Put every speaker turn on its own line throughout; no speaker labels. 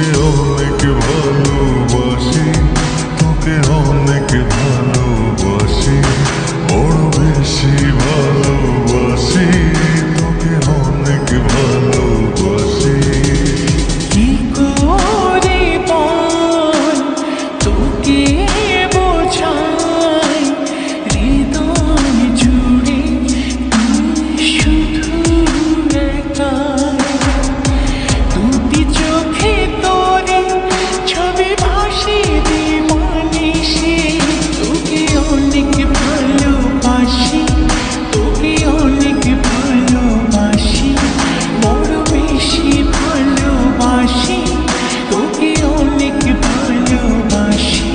তোকে অনেক ভালোবাসি, তোকে অনেক ভালোবাসি, বড় বেশি ভালোবাসি, তোকে অনেক ভালোবাসি।
কি করে বল তোকে বোঝাই, হৃদয় জুড়ে তুই শুধু একাই। দুটি চোখে তোরে ছবি ভাসে দিবানিশি, তোকে অনেক ভালোবাসি, তোকে অনেক ভালোবাসি, বড় বেশি ভালোবাসি, তোকে অনেক ভালোবাসি।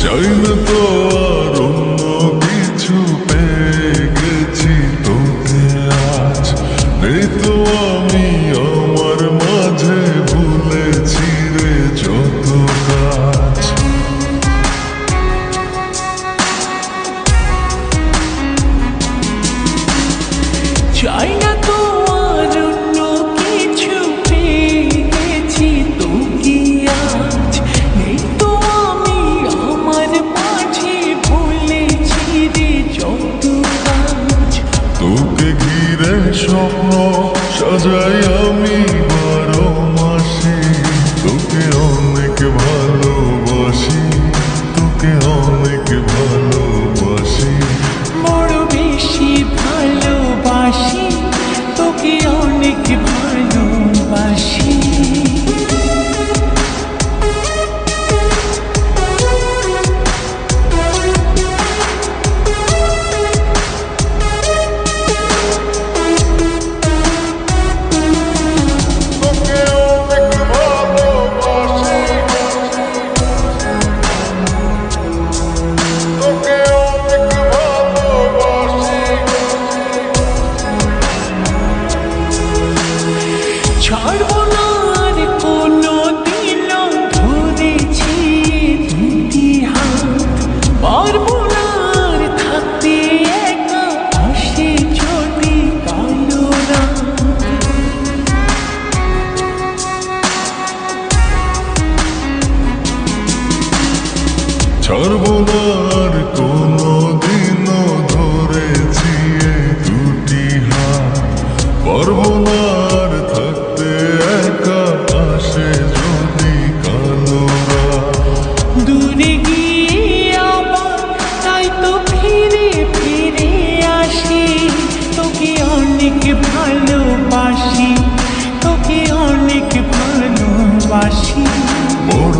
চাই না তো আর অন্য কিছু, পেয়ে গেছি তোকে আজ। নেই তো আমি আমার মাঝে, ভুলেছি রে যত কাজ।
চাই না তো আর অন্য কিছু, পেয়ে গেছি তোকে আজ। নেই তো আমি আমার মাঝে, ভুলেছি রে যত কাজ।
তোকে ঘিরে স্বপ্ন সাজাই আমি 12 মাসে, তোকে অনেক ভালোবাসি, তোকে অনেক ভালোবাসি,
বড় বেশি ভালোবাসি, তোকে অনেক ভালোবাসি।
তোকে অনেক ভালোবাসি, তোকে অনেক ভালোবাসি।
ছাড়বো না আর কোনো দিনও, ধরেছি দুটি হাত। পারবো না আর থাকতে একা, আসে যদি কালো রাত।
ছাড়বো না আর কোনো দিনও, ধরেছি এই দুটি হাত। পারবো না আর থাকতে একা, আসে যদি কালো রাত।
দূরে গিয়ে আবার তাই তো ফিরে ফিরে আসি, তোকে অনেক ভালোবাসি, তোকে অনেক ভালোবাসি,
বড়